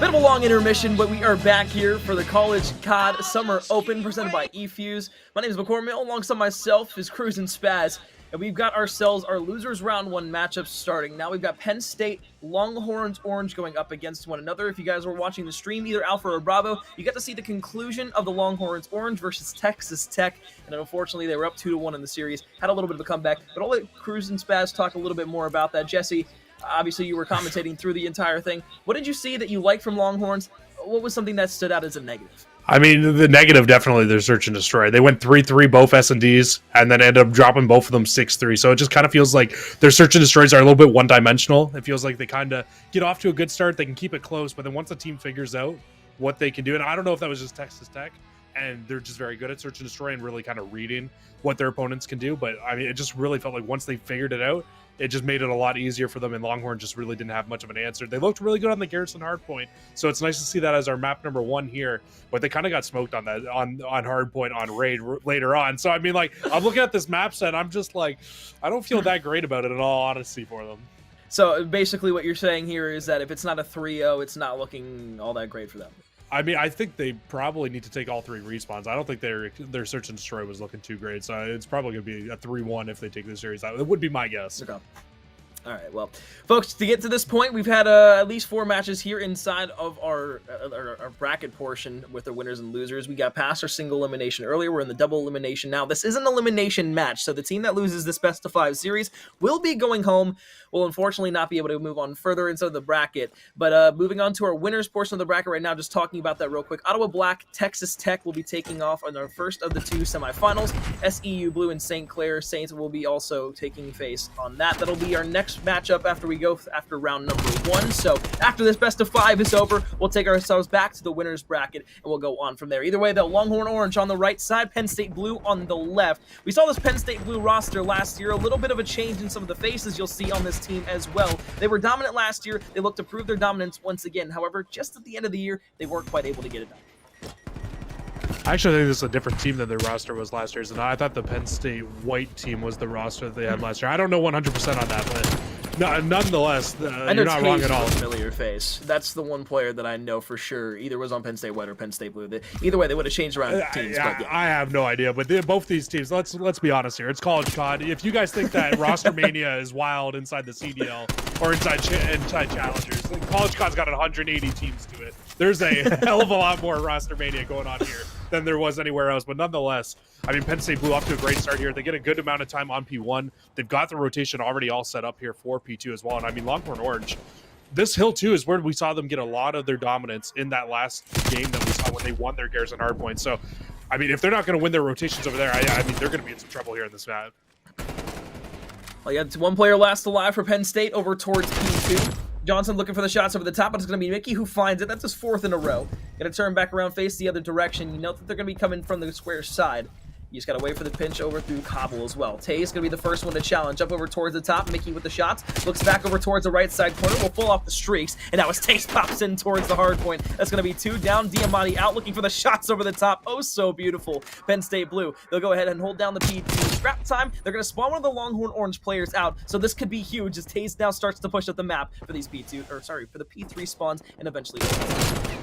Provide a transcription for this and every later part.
Bit of a long intermission, but we are back here for the College COD Summer Open presented by eFuse. My name is McCormick, alongside myself is Cruz and Spaz, and we've got ourselves our losers round one matchups starting. Now we've got Penn State, Longhorns, Orange going up against one another. If you guys were watching the stream, either Alpha or Bravo, you got to see the conclusion of the Longhorns Orange versus Texas Tech, and unfortunately they were up 2-1 in the series, had a little bit of a comeback, but I'll let Cruz and Spaz talk a little bit more about that. Jesse, obviously, you were commentating through the entire thing. What did you see that you liked from Longhorns? What was something that stood out as a negative? I mean, the negative, definitely their search and destroy. They went 3-3, both S&Ds, and then ended up dropping both of them 6-3. So it just kind of feels like their search and destroys are a little bit one-dimensional. It feels like they kind of get off to a good start. They can keep it close, but then once the team figures out what they can do, and I don't know if that was just Texas Tech, and they're just very good at search and destroy and really kind of reading what their opponents can do. But, I mean, it just really felt like once they figured it out, it just made it a lot easier for them, and Longhorn just really didn't have much of an answer. They looked really good on the Garrison hardpoint, so it's nice to see that as our map number one here, but they kind of got smoked on that on hardpoint on raid later on. So I mean, like, I'm looking at this map set, I'm just like, I don't feel that great about it in all honesty for them. So basically what you're saying here is that if it's not a 3-0, it's not looking all that great for them. I mean, I think they probably need to take all three respawns. I don't think their search and destroy was looking too great, so it's probably going to be a 3-1 if they take this series out. It would be my guess. Okay. All right, well, folks, to get to this point, we've had at least 4 matches here inside of our bracket portion with the winners and losers. We got past our single elimination earlier. We're in the double elimination now. This is an elimination match, so the team that loses this best-of-5 series will be going home. Will unfortunately not be able to move on further inside the bracket. But moving on to our winners portion of the bracket right now, just talking about that real quick. Ottawa Black, Texas Tech will be taking off on our first of the 2 semifinals. SEU Blue and St. Clair Saints will be also taking face on that. That'll be our next matchup after we go after round number 1. So after this best of 5 is over, we'll take ourselves back to the winners bracket and we'll go on from there. Either way, the Longhorn Orange on the right side, Penn State Blue on the left. We saw this Penn State Blue roster last year, a little bit of a change in some of the faces you'll see on this team as well. They were dominant last year. They look to prove their dominance once again. However, just at the end of the year, they weren't quite able to get it done. I actually think this is a different team than their roster was last year's, and I thought the Penn State white team was the roster that they had last year. I don't know 100% on that, but nonetheless, you're not wrong at all. Familiar face. That's the one player that I know for sure either was on Penn State white or Penn State blue. Either way, they would have changed around teams. Yeah, but yeah. I have no idea, but both these teams. Let's be honest here. It's College COD. If you guys think that roster mania is wild inside the CDL or inside Challengers, College COD's got 180 teams to it. There's a hell of a lot more roster mania going on here than there was anywhere else. But nonetheless, I mean, Penn State Blue off to a great start here. They get a good amount of time on P1. They've got the rotation already all set up here for P2 as well. And I mean, Longhorn Orange, this hill too is where we saw them get a lot of their dominance in that last game that we saw when they won their Garrison hardpoint. So, I mean, if they're not going to win their rotations over there, I mean, they're going to be in some trouble here in this map. Well, yeah, it's one player last alive for Penn State over towards P2. Johnson looking for the shots over the top, but it's going to be Mickey who finds it. That's his 4th in a row. Going to turn back around, face the other direction. You know that they're going to be coming from the square side. You just got to wait for the pinch over through Cobble as well. Tay's going to be the first one to challenge. Up over towards the top. Mickey with the shots. Looks back over towards the right side corner. Will fall off the streaks. And now as Taze pops in towards the hard point. That's going to be 2 down. Diamante out looking for the shots over the top. Oh, so beautiful. Penn State Blue. They'll go ahead and hold down the P2. Scrap time. They're going to spawn one of the Longhorn Orange players out. So this could be huge as Taze now starts to push up the map for these P2, or sorry, for the P3 spawns and eventually.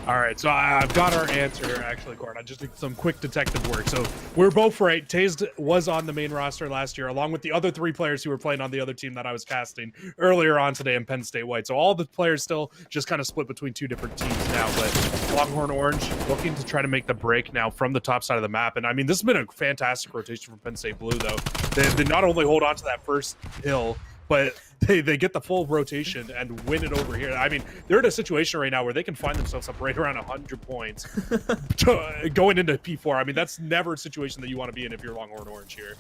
All right, so I've got our answer, actually, Court. I just did some quick detective work. So we're both right. Taze was on the main roster last year, along with the other 3 players who were playing on the other team that I was casting earlier on today in Penn State White. So all the players still just kind of split between 2 different teams now. But Longhorn Orange looking to try to make the break now from the top side of the map. And, I mean, this has been a fantastic rotation from Penn State Blue, though. They not only hold on to that first hill, but they get the full rotation and win it over here. I mean, they're in a situation right now where they can find themselves up right around 100 points going into P4. I mean, that's never a situation that you want to be in if you're Longhorn Orange here.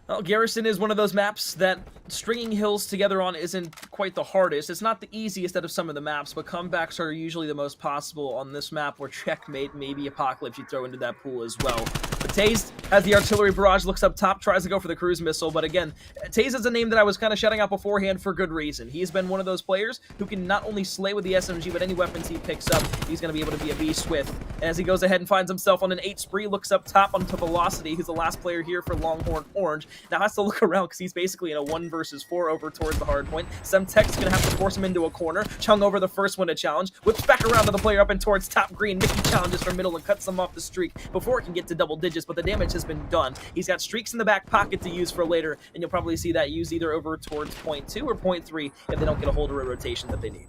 Well, Garrison is one of those maps that stringing hills together on isn't quite the hardest. It's not the easiest out of some of the maps, but comebacks are usually the most possible on this map, where checkmate, maybe apocalypse you throw into that pool as well. But Taze has the artillery barrage, looks up top, tries to go for the cruise missile, but again, Taze is a name that I was kind of shouting out beforehand for good reason. He's been one of those players who can not only slay with the SMG, but any weapons he picks up, he's going to be able to be a beast with. And as he goes ahead and finds himself on an 8 spree, looks up top onto Velocity, who's the last player here for Longhorn Orange. Now has to look around because he's basically in a 1 versus 4 over towards the hard point. Semtech's going to have to force him into a corner. Chung over the first one to challenge, whips back around to the player up and towards top green. Mickey challenges from middle and cuts him off the streak before it can get to double digits, but the damage has been done. He's got streaks in the back pocket to use for later, and you'll probably see that used either over towards point 2 or point 3 if they don't get a hold of a rotation that they need.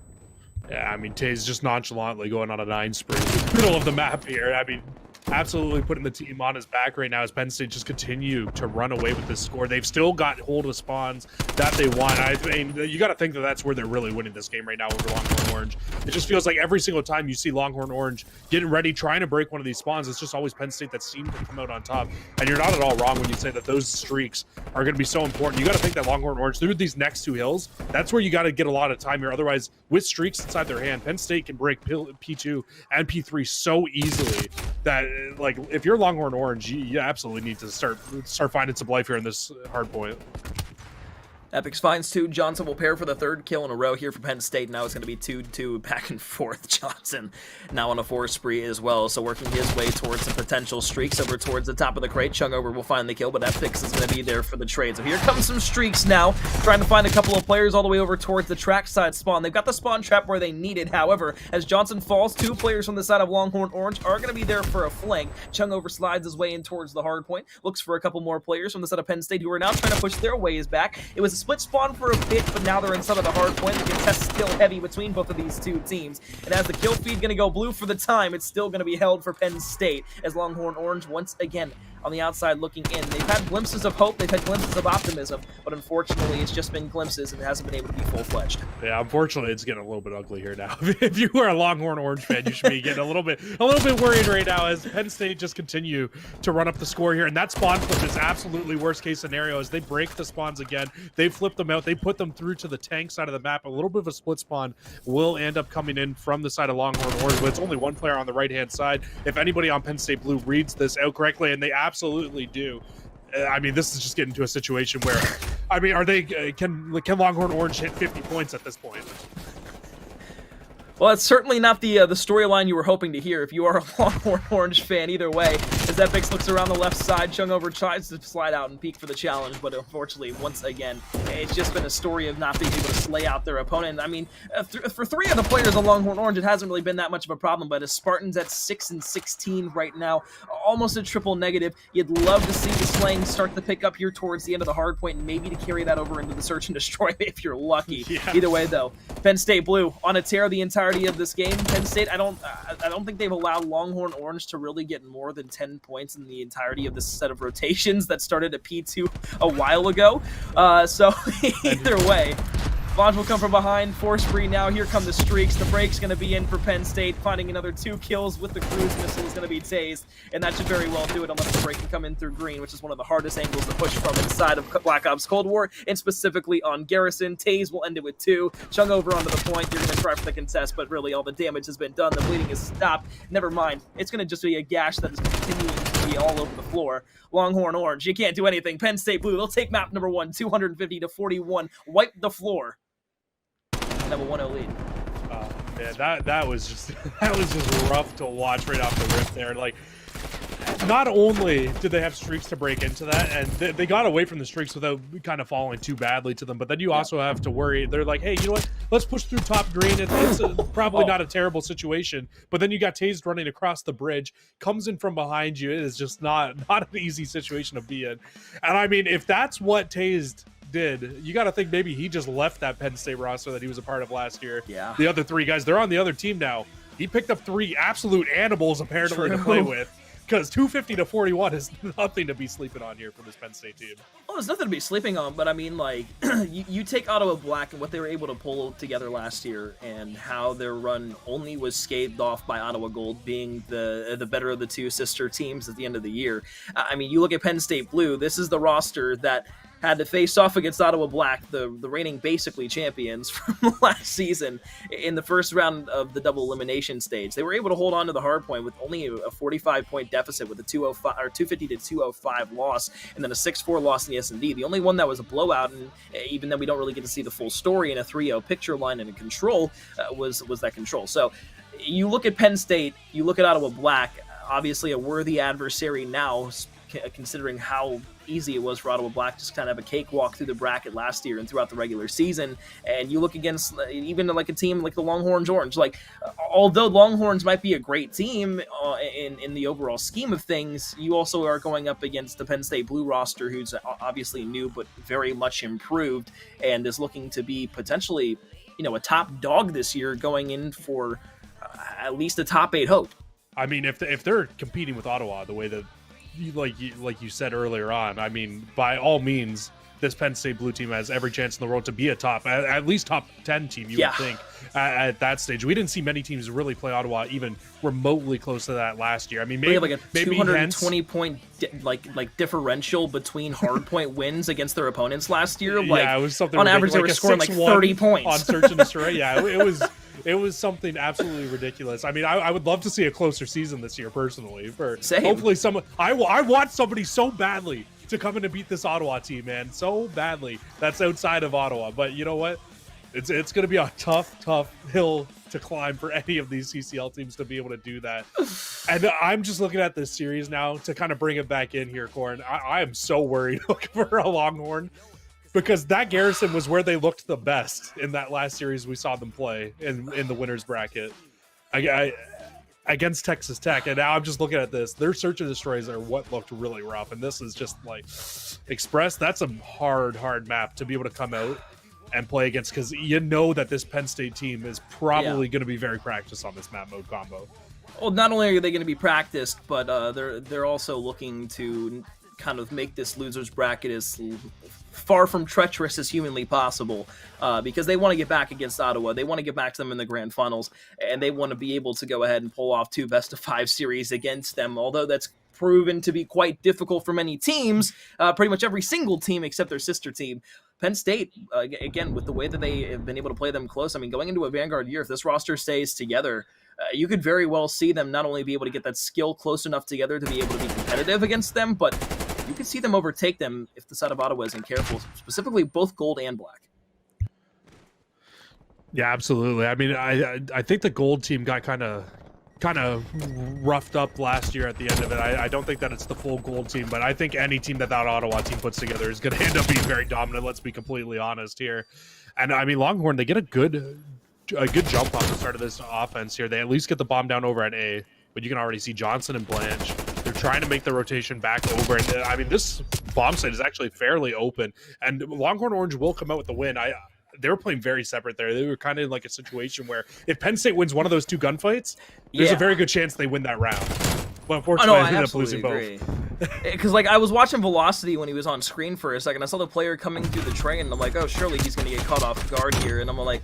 Yeah, I mean, Taze just nonchalantly going on a 9 spree, middle of the map here. I mean, absolutely putting the team on his back right now as Penn State just continue to run away with this score. They've still got hold of spawns that they want. I mean, you got to think that that's where they're really winning this game right now over Longhorn Orange. It just feels like every single time you see Longhorn Orange getting ready, trying to break one of these spawns, it's just always Penn State that seems to come out on top. And you're not at all wrong when you say that those streaks are going to be so important. You got to think that Longhorn Orange, through these next 2 hills, that's where you got to get a lot of time here. Otherwise, with streaks inside their hand, Penn State can break P2 and P3 so easily that, like, if you're Longhorn Orange, you absolutely need to start finding some life here in this hard point. Epix finds 2. Johnson will pair for the 3rd kill in a row here for Penn State. Now it's going to be 2-2 back and forth. Johnson now on a 4 spree as well, so working his way towards some potential streaks over towards the top of the crate. Chung over will find the kill, but Epix is going to be there for the trade. So here comes some streaks now, trying to find a couple of players all the way over towards the trackside spawn. They've got the spawn trap where they need it. However, as Johnson falls, 2 players from the side of Longhorn Orange are going to be there for a flank. Chung over slides his way in towards the hard point, looks for a couple more players from the side of Penn State who are now trying to push their ways back. It was a split spawn for a bit, but now they're inside of the hard point. The contest still heavy between both of these 2 teams. And as the kill feed going to go blue for the time, it's still going to be held for Penn State as Longhorn Orange once again on the outside looking in. They've had glimpses of hope, they've had glimpses of optimism, but unfortunately it's just been glimpses and it hasn't been able to be full-fledged. Yeah, unfortunately it's getting a little bit ugly here now. If you are a Longhorn Orange fan, you should be getting a little bit worried right now as Penn State just continue to run up the score here. And that spawn flip is absolutely worst case scenario as they break the spawns again. They flip them out, they put them through to the tank side of the map. A little bit of a split spawn will end up coming in from the side of Longhorn Orange, but it's only 1 player on the right-hand side. If anybody on Penn State Blue reads this out correctly, and they absolutely do, I mean, this is just getting to a situation where, I mean, are they can Longhorn Orange hit 50 points at this point? Well, it's certainly not the storyline you were hoping to hear if you are a Longhorn Orange fan either way. As Epix looks around the left side, Chung over tries to slide out and peek for the challenge, but unfortunately, once again, it's just been a story of not being able to slay out their opponent. I mean, for 3 of the players on Longhorn Orange, it hasn't really been that much of a problem, but as Spartans at 6 and 16 right now, almost a triple negative. You'd love to see the slaying start to pick up here towards the end of the hard point, and maybe to carry that over into the search and destroy if you're lucky. Yeah. Either way, though, Penn State Blue on a tear the entirety of this game. Penn State, I don't think they've allowed Longhorn Orange to really get more than 10 points in the entirety of this set of rotations that started at P2 a while ago. So either way, Vaughn will come from behind, 4 spree now. Here come the streaks. The break's going to be in for Penn State. Finding another 2 kills with the cruise missile is going to be Taze, and that should very well do it unless the break can come in through green, which is one of the hardest angles to push from inside of Black Ops Cold War, and specifically on Garrison. Taze will end it with 2. Chung over onto the point. You're going to try for the contest, but really all the damage has been done. The bleeding is stopped. Never mind. It's going to just be a gash that is continuing to be all over the floor. Longhorn Orange, you can't do anything. Penn State Blue, they'll take map number 1, 250-41. Wipe the floor. Have a 1-0 lead. Yeah, that was just rough to watch right off the rip there. Like, not only did they have streaks to break into that, and they got away from the streaks without kind of falling too badly to them, but then you also have to worry. They're like, hey, you know what? Let's push through top green. It's probably not a terrible situation, but then you got Taze running across the bridge, comes in from behind you. It is just not an easy situation to be in. And I mean, if that's what Taze did, you got to think maybe he just left that Penn State roster that he was a part of last year. Yeah. The other 3 guys, they're on the other team now. He picked up 3 absolute animals apparently to play with, because 250-41 is nothing to be sleeping on here for this Penn State team. Well, there's nothing to be sleeping on, but I mean, like, you take Ottawa Black and what they were able to pull together last year and how their run only was scathed off by Ottawa Gold being the better of the 2 sister teams at the end of the year. I mean, you look at Penn State Blue, this is the roster that had to face off against Ottawa Black, the reigning basically champions from last season, in the first round of the double elimination stage. They were able to hold on to the hard point with only a 45-point deficit with a 250 to 205 loss, and then a 6-4 loss in the S&D. The only one that was a blowout, and even then we don't really get to see the full story in a 3-0 picture line and a control, was that control. So you look at Penn State, you look at Ottawa Black, obviously a worthy adversary now, considering how easy it was for Ottawa Black just kind of have a cakewalk through the bracket last year and throughout the regular season. And you look against even like a team like the Longhorns Orange, like although Longhorns might be a great team in the overall scheme of things, you also are going up against the Penn State Blue roster, who's obviously new but very much improved and is looking to be potentially, a top dog this year, going in for at least a top 8 hope. I mean, if they're competing with Ottawa the way that like you said earlier on, I mean, by all means, this Penn State Blue team has every chance in the world to be a at least top 10 team, you would think, at that stage. We didn't see many teams really play Ottawa even remotely close to that last year. I mean, maybe like a 220-point like differential between hard point wins against their opponents last year. Like, yeah, it was something on average, they were scoring like 30 points on search and destroy. Yeah, it was something absolutely ridiculous. I mean, I would love to see a closer season this year, personally. Hopefully, I want somebody so badly to come in and beat this Ottawa team, man, so badly. That's outside of Ottawa, but you know what? It's going to be a tough hill to climb for any of these CCL teams to be able to do that. And I'm just looking at this series now to kind of bring it back in here, Corn. I am so worried for a Longhorn, because that Garrison was where they looked the best in that last series we saw them play in the winners bracket against Texas Tech. And now I'm just looking at this. Their search and destroys are what looked really rough. And this is just like Express. That's a hard map to be able to come out and play against, because that this Penn State team is probably going to be very practiced on this map mode combo. Well, not only are they going to be practiced, but they're also looking to kind of make this losers bracket as far from treacherous as humanly possible, because they want to get back against Ottawa. They want to get back to them in the grand finals, and they want to be able to go ahead and pull off 2 best-of-5 series against them, although that's proven to be quite difficult for many teams, pretty much every single team except their sister team. Penn State, again, with the way that they have been able to play them close, I mean, going into a Vanguard year, if this roster stays together, you could very well see them not only be able to get that skill close enough together to be able to be competitive against them, but you could see them overtake them if the side of Ottawa isn't careful, specifically both gold and black. Yeah, absolutely. I mean, I think the gold team got kind of roughed up last year at the end of it. I don't think that it's the full gold team, but I think any team that Ottawa team puts together is going to end up being very dominant. Let's be completely honest here. And I mean, Longhorn, they get a good jump off the start of this offense here. They at least get the bomb down over at A, but you can already see Johnson and Blanche. They're trying to make the rotation back over. And I mean, this bomb site is actually fairly open, and Longhorn Orange will come out with the win. They were playing very separate there. They were kind of in like a situation where if Penn State wins one of those 2 gunfights, there's a very good chance they win that round. But unfortunately, they ended up losing both. Because like I was watching Velocity when he was on screen for a second. I saw the player coming through the train, and I'm like, oh, surely he's going to get caught off guard here. And I'm like,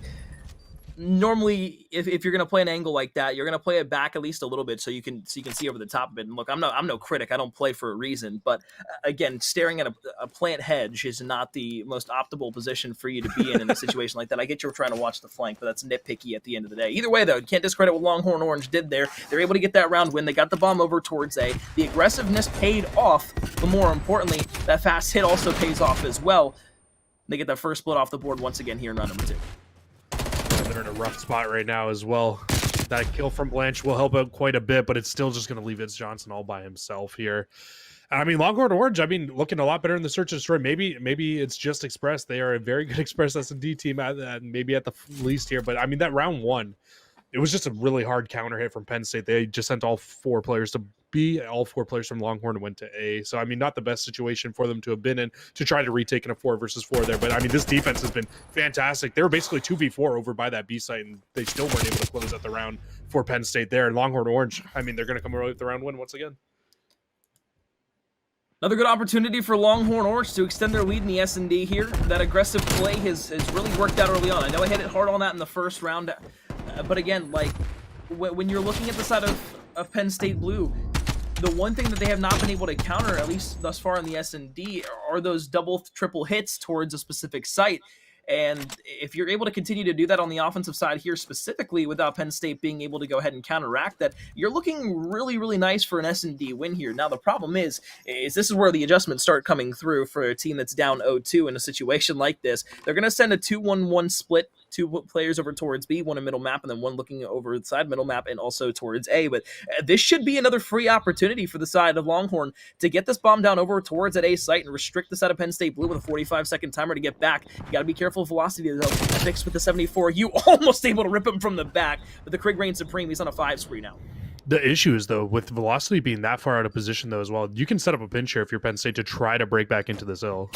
normally if you're going to play an angle like that, you're going to play it back at least a little bit so you can see over the top of it. And look, I'm no critic. I don't play for a reason, but again, staring at a plant hedge is not the most optimal position for you to be in a situation like that. I get you're trying to watch the flank, but that's nitpicky at the end of the day. Either way, though, you can't discredit what Longhorn Orange did there. They're able to get that round win. They got the bomb over towards A. The aggressiveness paid off, but more importantly, that fast hit also pays off as well. They get that first split off the board once again here in round number 2. They're in a rough spot right now as well. That kill from Blanche will help out quite a bit, but it's still just going to leave Vince Johnson all by himself here. I mean, Longhorn Orange, I mean, looking a lot better in the search and destroy. Maybe it's just Express. They are a very good Express S&D team, maybe at the least here. But I mean, that round 1, it was just a really hard counter hit from Penn State. They just sent all 4 players to B. All 4 players from Longhorn went to A. So, I mean, not the best situation for them to have been in to try to retake in a 4 versus 4 there. But, I mean, this defense has been fantastic. They were basically 2v4 over by that B site, and they still weren't able to close out the round for Penn State there. And Longhorn Orange, I mean, they're going to come away with the round win once again. Another good opportunity for Longhorn Orange to extend their lead in the S&D here. That aggressive play has really worked out early on. I know I hit it hard on that in the first round, but again, like, when you're looking at the side of Penn State Blue, the one thing that they have not been able to counter, at least thus far in the S&D, are those double, triple hits towards a specific site. And if you're able to continue to do that on the offensive side here specifically without Penn State being able to go ahead and counteract that, you're looking really, really nice for an S&D win here. Now, the problem is this is where the adjustments start coming through for a team that's down 0-2 in a situation like this. They're going to send a 2-1-1 split, 2 players over towards B, 1 in middle map, and then 1 looking over the side middle map and also towards A. But this should be another free opportunity for the side of Longhorn to get this bomb down over towards that A site and restrict the side of Penn State Blue with a 45-second timer to get back. You got to be careful of velocity, though. Fixed with the 74. You almost able to rip him from the back, but the Krieg reigns supreme. He's on a 5 spree now. The issue is, though, with velocity being that far out of position, though, as well, you can set up a pinch here if you're Penn State to try to break back into this hill.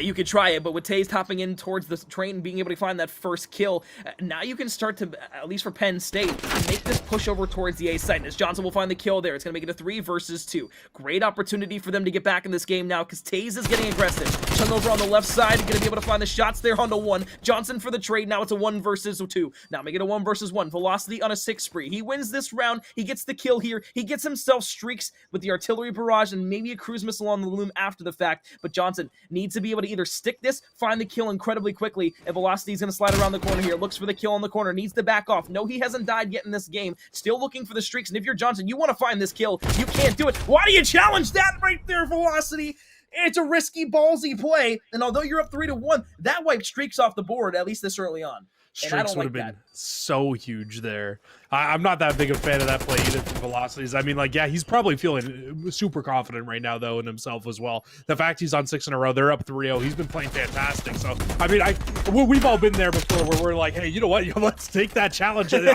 You could try it, but with Taze hopping in towards the train and being able to find that first kill, now you can start to, at least for Penn State, make this push over towards the A site. And as Johnson will find the kill there, it's going to make it a 3 versus 2. Great opportunity for them to get back in this game now because Taze is getting aggressive. Chung over on the left side, going to be able to find the shots there onto 1. Johnson for the trade. Now it's a 1 versus 2. Now make it a 1 versus 1. Velocity on a 6 spree. He wins this round. He gets the kill here. He gets himself streaks with the artillery barrage and maybe a cruise missile on the loom after the fact. But Johnson needs to be able to either stick this, find the kill incredibly quickly, and Velocity is going to slide around the corner here. Looks for the kill on the corner, needs to back off. No, he hasn't died yet in this game. Still looking for the streaks, and if you're Johnson, you want to find this kill. You can't do it. Why do you challenge that right there, Velocity? It's a risky, ballsy play, and although you're up 3-1, that wiped streaks off the board, at least this early on. Streaks would have been so huge there. I'm not that big a fan of that play either from Velocities. I mean, like, yeah, he's probably feeling super confident right now, though, in himself as well. The fact he's on 6 in a row, they're up 3-0. He's been playing fantastic. So, I mean, we've all been there before where we're like, hey, you know what? Let's take that challenge. And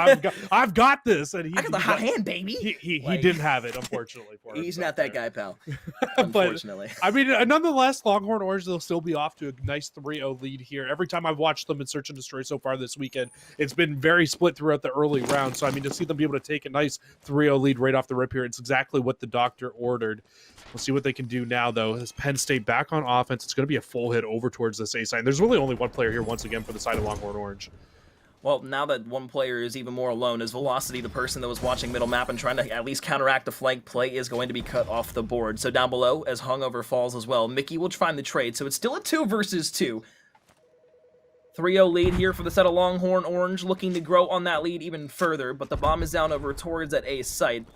I've got this. And I got the hot hand, baby. He didn't have it, unfortunately. For he's not that guy, pal. Unfortunately. But, I mean, nonetheless, Longhorn Orange, they'll still be off to a nice 3-0 lead here. Every time I've watched them in Search and Destroy so far this weekend, it's been very split throughout the early round. So, I mean, to see them be able to take a nice 3-0 lead right off the rip here, it's exactly what the doctor ordered. We'll see what they can do now, though. As Penn State back on offense, it's going to be a full hit over towards this A side. There's really only one player here once again for the side of Longhorn Orange. Well, now that one player is even more alone, as Velocity, the person that was watching middle map and trying to at least counteract the flank play, is going to be cut off the board. So down below, as Hungover falls as well, Mickey will find the trade. So it's still a 2 versus 2. 3-0 lead here for the set of Longhorn Orange, looking to grow on that lead even further, but the bomb is down over towards that A site.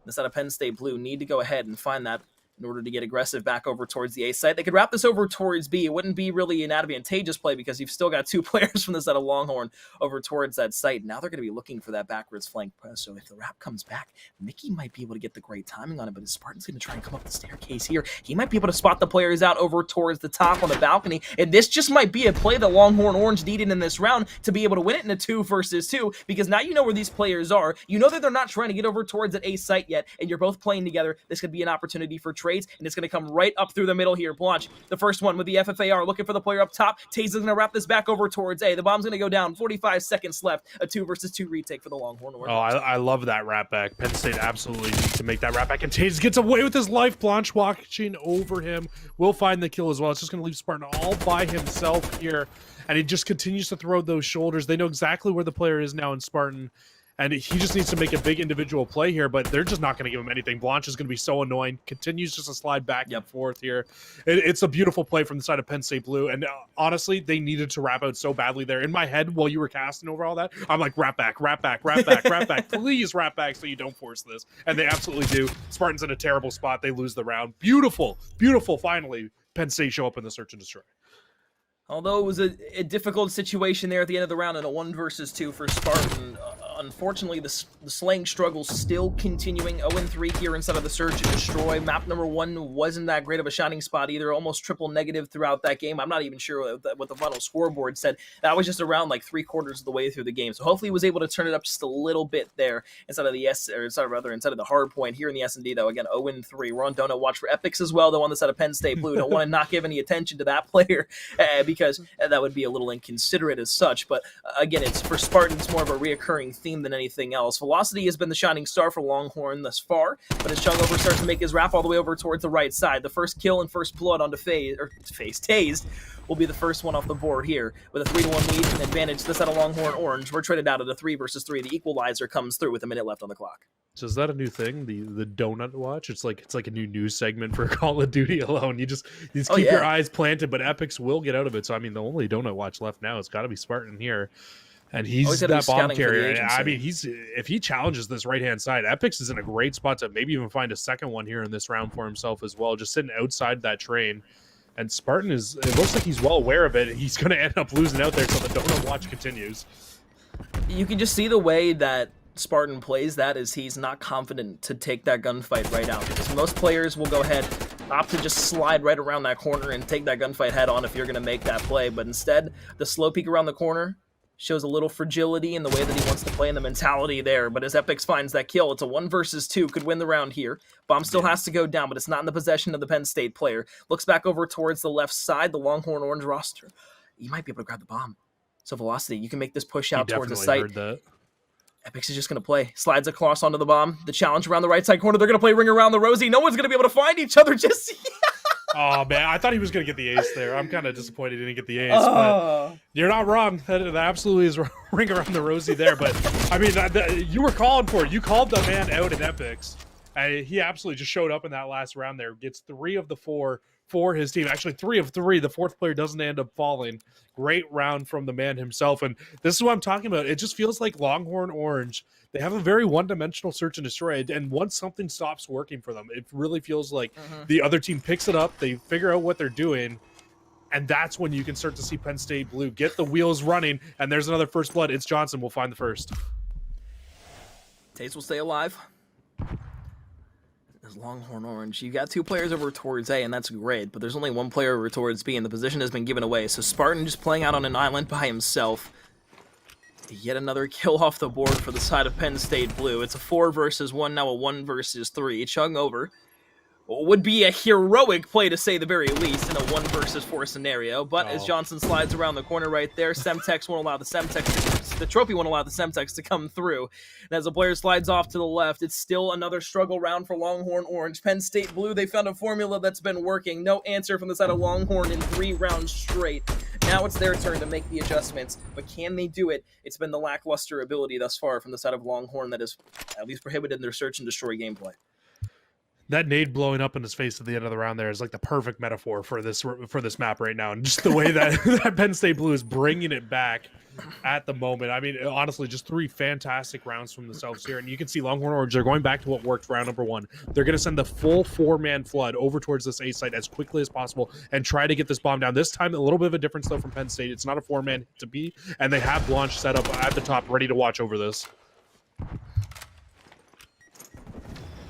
The set of Penn State Blue need to go ahead and find that in order to get aggressive back over towards the A site. They could wrap this over towards B. It wouldn't be really an advantageous play because you've still got 2 players from the set of Longhorn over towards that site. Now they're going to be looking for that backwards flank press. So if the wrap comes back, Mickey might be able to get the great timing on it, but his Spartan's going to try and come up the staircase here. He might be able to spot the players out over towards the top on the balcony. And this just might be a play that Longhorn Orange needed in this round to be able to win it in a 2 versus 2, because now you know where these players are. You know that they're not trying to get over towards that A site yet, and you're both playing together. This could be an opportunity for trades, and it's going to come right up through the middle here. Blanche, the first one with the FFAR, looking for the player up top. Taze is going to wrap this back over towards A. The bomb's going to go down. 45 seconds left. A 2 versus 2 retake for the Longhorn Orange. Oh, I love that wrap back. Penn State absolutely needs to make that wrap back, and Taze gets away with his life. Blanche watching over him will find the kill as well. It's just going to leave Spartan all by himself here, and he just continues to throw those shoulders. They know exactly where the player is now in Spartan, and he just needs to make a big individual play here, but they're just not going to give him anything. Blanche is going to be so annoying. Continues just to slide back and forth here. It's a beautiful play from the side of Penn State Blue, and honestly, they needed to wrap out so badly there. In my head, while you were casting over all that, I'm like, wrap back, wrap back, wrap back, wrap back. Please wrap back so you don't force this. And they absolutely do. Spartan's in a terrible spot. They lose the round. Beautiful, beautiful, finally. Penn State show up in the Search and Destroy. Although it was a difficult situation there at the end of the round in a 1 versus 2 for Spartan, unfortunately the slaying struggles still continuing. 0-3 here inside of the Search and Destroy. Map number 1 wasn't that great of a shining spot either, almost triple negative throughout that game. I'm not even sure what the final scoreboard said. That was just around like 3/4 of the way through the game. So hopefully he was able to turn it up just a little bit there inside of the inside of the hard point here in the S&D though. Again, 0-3. We're on donut watch for epics as well though on the side of Penn State Blue. Don't want to not give any attention to that player because that would be a little inconsiderate as such. But again, it's for Spartans more of a reoccurring theme than anything else. Velocity has been the shining star for Longhorn thus far, but as Chungover starts to make his wrap all the way over towards the right side, the first kill and first blood onto Tased will be the first one off the board here with a 3-1 lead and advantage to the set of Longhorn Orange. We're traded out at a 3 versus 3. The equalizer comes through with a minute left on the clock. So is that a new thing? The donut watch? It's like a new news segment for Call of Duty alone. You just Oh keep your yeah. eyes planted, but Epics will get out of it. So I mean, the only donut watch left now has got to be Spartan here, and Always he's gotta be that bomb scouting for the carrier. I agency. mean, if he challenges this right hand side, Epics is in a great spot to maybe even find a second one here in this round for himself as well, just sitting outside that train. And Spartan is, it looks like he's well aware of it. He's going to end up losing out there, so the donut watch continues. You can just see the way that Spartan plays that is he's not confident to take that gunfight right out, because most players will go ahead, opt to just slide right around that corner and take that gunfight head on if you're going to make that play, but instead, the slow peek around the corner shows a little fragility in the way that he wants to play and the mentality there, but as Epix finds that kill, it's a 1 versus 2, could win the round here. Bomb still has to go down, but it's not in the possession of the Penn State player. Looks back over towards the left side, the Longhorn orange roster. You might be able to grab the bomb. So Velocity, you can make this push out towards the site. Heard that. Epix is just going to play. Slides across onto the bomb. The challenge around the right side corner. They're going to play Ring Around the Rosie. No one's going to be able to find each other just yet. Oh, man. I thought he was going to get the ace there. I'm kind of disappointed he didn't get the ace. But you're not wrong. That absolutely is Ring Around the Rosie there. But, I mean, you were calling for it. You called the man out in Epix. He absolutely just showed up in that last round there. Gets 3 of the 4 for his team. Actually, 3 of 3. The 4th player doesn't end up falling. Great round from the man himself. And this is what I'm talking about. It just feels like Longhorn Orange, they have a very one-dimensional search and destroy. And once something stops working for them, it really feels like the other team picks it up, they figure out what they're doing, and that's when you can start to see Penn State Blue get the wheels running. And there's another first blood. It's Johnson will find the first. Taste will stay alive. As Longhorn Orange, you got 2 players over towards A, and that's great, but there's only 1 player over towards B, and the position has been given away. So Spartan just playing out on an island by himself. Yet another kill off the board for the side of Penn State Blue. It's a 4 versus 1, now a 1 versus 3. Chung over. Would be a heroic play to say the very least in a 1 versus 4 scenario, but as Johnson slides around the corner right there, Semtex won't allow the Semtex, the trophy won't allow the Semtex to come through. And as the player slides off to the left, it's still another struggle round for Longhorn Orange. Penn State Blue, they found a formula that's been working. No answer from the side of Longhorn in 3 rounds straight. Now it's their turn to make the adjustments, but can they do it? It's been the lackluster ability thus far from the side of Longhorn that has at least prohibited their search and destroy gameplay. That nade blowing up in his face at the end of the round there is like the perfect metaphor for this map right now, and just the way that, that Penn State Blue is bringing it back at the moment. I mean, honestly, just 3 fantastic rounds from themselves here, and you can see Longhorn Orange, they're going back to what worked round number 1. They're going to send the full 4-man flood over towards this A site as quickly as possible and try to get this bomb down. This time, a little bit of a difference though from Penn State. It's not a 4-man to be, and they have Blanche set up at the top, ready to watch over this.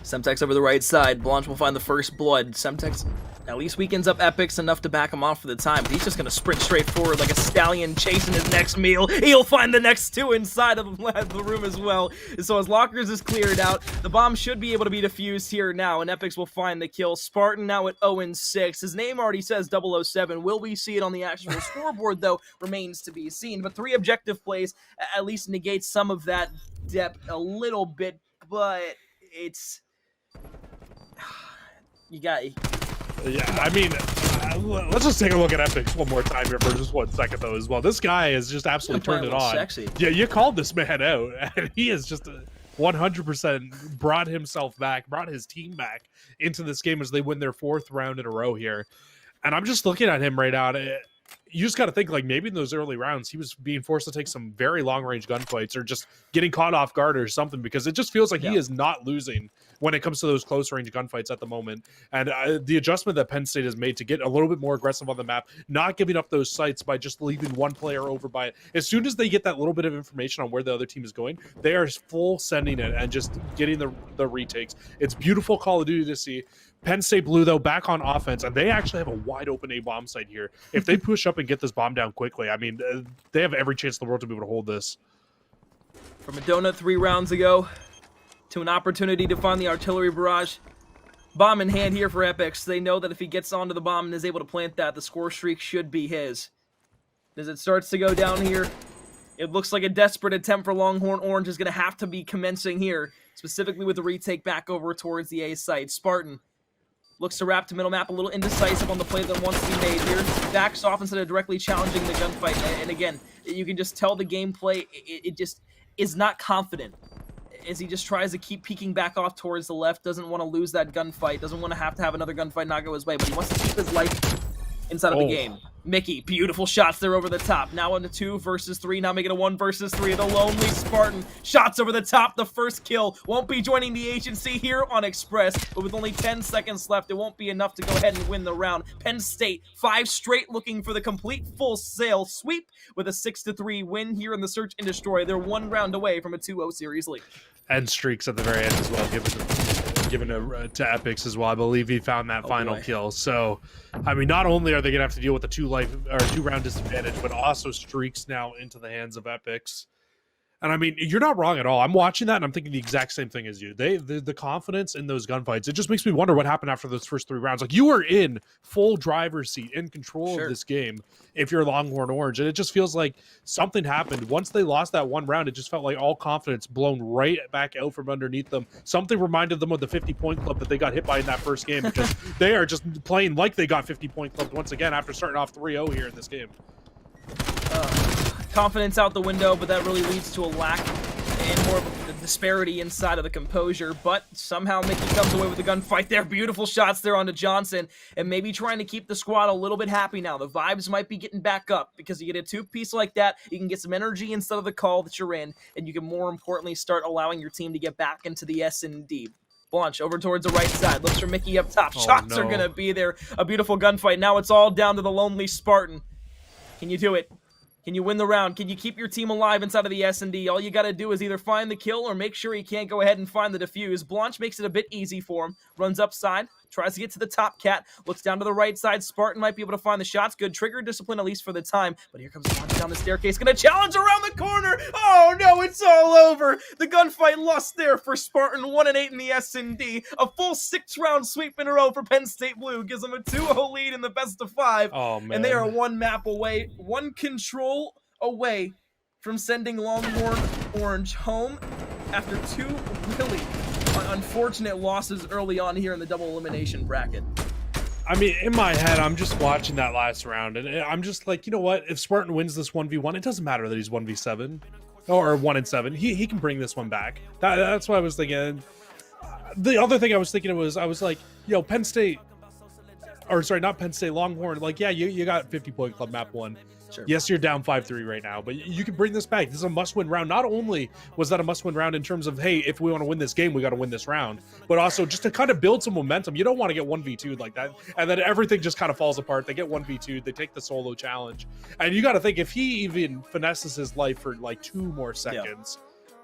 Semtex over the right side. Blanche will find the first blood. Semtex at least weakens up Epix enough to back him off for the time, but he's just going to sprint straight forward like a stallion chasing his next meal. He'll find the next 2 inside of the room as well. So as Lockers is cleared out, the bomb should be able to be defused here now, and Epix will find the kill. Spartan now at 0-6. His name already says 007. Will we see it on the actual scoreboard, though, remains to be seen. But 3 objective plays at least negates some of that depth a little bit, but it's... You got... Yeah, I mean, let's just take a look at Epix one more time here for just 1 second, though, as well. This guy has just absolutely turned it on. Sexy. Yeah, you called this man out, and he has just 100% brought himself back, brought his team back into this game as they win their 4th round in a row here. And I'm just looking at him right now. You just got to think, like, maybe in those early rounds, he was being forced to take some very long-range gunfights or just getting caught off guard or something, because it just feels like he is not losing when it comes to those close-range gunfights at the moment. And the adjustment that Penn State has made to get a little bit more aggressive on the map, not giving up those sites by just leaving 1 player over by it. As soon as they get that little bit of information on where the other team is going, they are full sending it and just getting the retakes. It's beautiful Call of Duty to see. Penn State Blue, though, back on offense, and they actually have a wide-open A-bomb site here. If they push up and get this bomb down quickly, I mean, they have every chance in the world to be able to hold this. From a donut 3 rounds ago to an opportunity to find the artillery barrage. Bomb in hand here for Epix. They know that if he gets onto the bomb and is able to plant that, the score streak should be his. As it starts to go down here, it looks like a desperate attempt for Longhorn Orange is going to have to be commencing here, specifically with the retake back over towards the A site. Spartan looks to wrap to middle map, a little indecisive on the play that wants to be made here. Backs off instead of directly challenging the gunfight. And again, you can just tell the gameplay, it just is not confident. as he just tries to keep peeking back off towards the left. Doesn't want to lose that gunfight. Doesn't want to have another gunfight not go his way, but he wants to keep his life inside of the game. Mickey, beautiful shots there over the top. Now on the 2 versus 3. Now making a 1 versus 3. The lonely Spartan. Shots over the top. The first kill. Won't be joining the agency here on Express. But with only 10 seconds left, it won't be enough to go ahead and win the round. Penn State, 5 straight looking for the complete full sail sweep with a 6-3 win here in the Search and Destroy. They're 1 round away from a 2-0 series lead. And streaks at the very end as well, given to Epics as well. I believe he found that final kill. So, I mean, not only are they going to have to deal with the 2-round disadvantage, but also streaks now into the hands of Epics. And I mean, you're not wrong at all. I'm watching that and I'm thinking the exact same thing as you. The confidence in those gunfights, it just makes me wonder what happened after those first 3 rounds. Like, you were in full driver's seat, in control of this game if you're Longhorn Orange. And it just feels like something happened. Once they lost that 1 round, it just felt like all confidence blown right back out from underneath them. Something reminded them of the 50-point club that they got hit by in that first game, because they are just playing like they got 50-point clubbed once again after starting off 3-0 here in this game. Confidence out the window, but that really leads to a lack and more of a disparity inside of the composure. But somehow Mickey comes away with the gunfight there. Beautiful shots there onto Johnson, and maybe trying to keep the squad a little bit happy now. The vibes might be getting back up, because you get a 2-piece like that, you can get some energy instead of the call that you're in, and you can more importantly start allowing your team to get back into the S&D. Blanche over towards the right side, looks for Mickey up top. Shots are gonna be there. A beautiful gunfight. Now it's all down to the lonely Spartan. Can you do it? Can you win the round? Can you keep your team alive inside of the S&D? All you got to do is either find the kill or make sure he can't go ahead and find the defuse. Blanche makes it a bit easy for him. Runs upside. Tries to get to the top cat. Looks down to the right side. Spartan might be able to find the shots. Good trigger discipline, at least for the time. But here comes Blanche down the staircase. Gonna challenge around the corner. Oh no, it's all over. The gunfight lost there for Spartan. 1-8 in the S&D. A full 6-round sweep in a row for Penn State Blue. Gives them a 2-0 lead in the best of 5. Oh, man. And they are 1 map away, 1 control away from sending Longhorn Orange home after 2 really unfortunate losses early on here in the double elimination bracket. I mean, in my head, I'm just watching that last round, and I'm just like, you know what? If Spartan wins this 1v1, it doesn't matter that he's 1v7 or 1-7. He can bring this one back. That's what I was thinking. The other thing I was thinking was, I was like, yo, Penn State, or sorry, not Penn State, Longhorn. Like, yeah, you got 50-point club map 1. Sure. Yes, you're down 5-3 right now, but you can bring this back. This is a must-win round. Not only was that a must-win round in terms of, hey, if we want to win this game, we got to win this round, but also just to kind of build some momentum. You don't want to get 1v2'd like that, and then everything just kind of falls apart. They get 1v2'd, they take the solo challenge, and you got to think, if he even finesses his life for like 2 more seconds,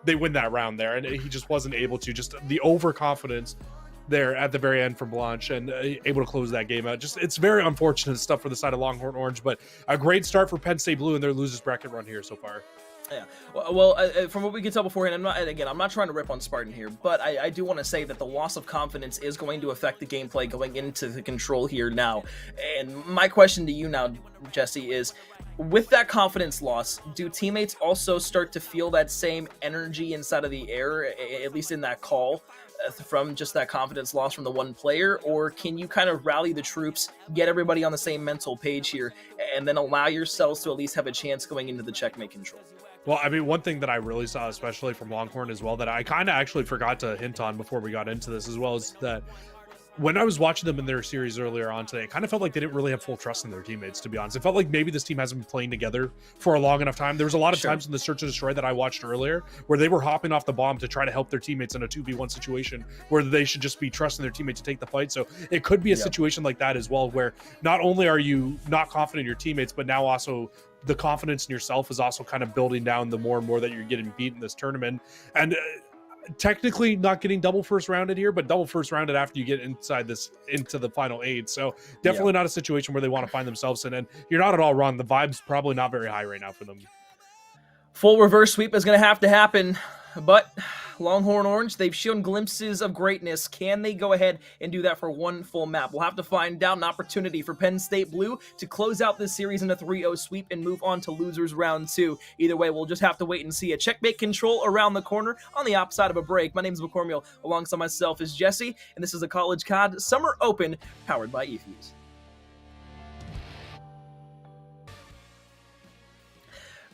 they win that round there, and he just wasn't able to. Just the overconfidence there at the very end from Blanche, and able to close that game out. Just, it's very unfortunate stuff for the side of Longhorn Orange, but a great start for Penn State Blue in their losers bracket run here so far. Yeah, well, from what we can tell beforehand, I'm not trying to rip on Spartan here, but I do want to say that the loss of confidence is going to affect the gameplay going into the control here now. And my question to you now, Jesse, is, with that confidence loss, do teammates also start to feel that same energy inside of the air, at least in that call, from just that confidence loss from the one player? Or can you kind of rally the troops, get everybody on the same mental page here, and then allow yourselves to at least have a chance going into the checkmate control? Well, I mean, one thing that I really saw, especially from Longhorn as well, that I kind of actually forgot to hint on before we got into this as well, is that when I was watching them in their series earlier on today, it kind of felt like they didn't really have full trust in their teammates, to be honest. It felt like maybe this team hasn't been playing together for a long enough time. There was a lot of times in the Search and Destroy that I watched earlier where they were hopping off the bomb to try to help their teammates in a 2v1 situation where they should just be trusting their teammates to take the fight. So it could be a situation like that as well, where not only are you not confident in your teammates, but now also the confidence in yourself is also kind of building down the more and more that you're getting beat in this tournament. And technically not getting double first rounded here, but double first rounded after you get into the final 8. So definitely not a situation where they want to find themselves in. And you're not at all wrong. The vibe's probably not very high right now for them. Full reverse sweep is going to have to happen, but Longhorn Orange, they've shown glimpses of greatness. Can they go ahead and do that for 1 full map? We'll have to find out. An opportunity for Penn State Blue to close out this series in a 3-0 sweep and move on to losers round 2. Either way, we'll just have to wait and see. A checkmate control around the corner on the opposite of a break. My name is McCormiel. Alongside myself is Jesse, and this is the College COD Summer Open powered by eFuse.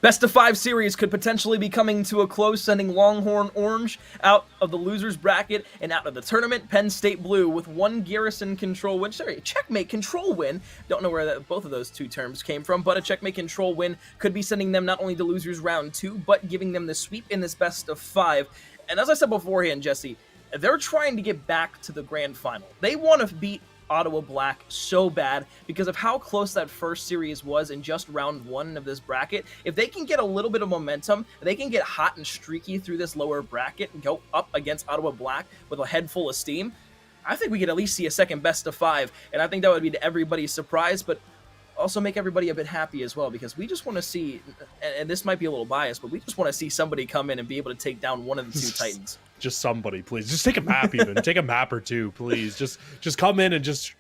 Best of 5 series could potentially be coming to a close, sending Longhorn Orange out of the losers bracket and out of the tournament. Penn State Blue with 1 Garrison control win. Sorry, checkmate control win. Don't know where both of those two terms came from, but a checkmate control win could be sending them not only to losers round 2, but giving them the sweep in this best of 5. And as I said beforehand, Jesse, they're trying to get back to the grand final. They want to beat Ottawa Black so bad because of how close that first series was in just round 1 of this bracket. If they can get a little bit of momentum, they can get hot and streaky through this lower bracket and go up against Ottawa Black with a head full of steam, I think we could at least see a second best of 5, and I think that would be to everybody's surprise, but also make everybody a bit happy as well, because we just want to see, and this might be a little biased, but we just want to see somebody come in and be able to take down one of the 2 Titans. Just somebody, please. Just take a map even. Take a map or 2, please. Just come in and just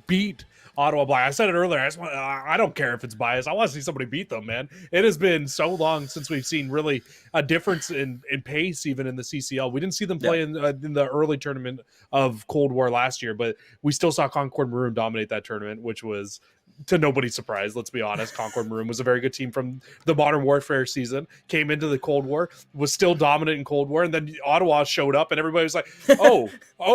beat Ottawa Black. I said it earlier. I don't care if it's biased. I want to see somebody beat them, man. It has been so long since we've seen really a difference in pace, even in the CCL. We didn't see them play in the early tournament of Cold War last year, but we still saw Concord Maroon dominate that tournament, which was to nobody's surprise. Let's be honest. Concord Maroon was a very good team from the Modern Warfare season, came into the Cold War, was still dominant in Cold War, and then Ottawa showed up, and everybody was like, oh,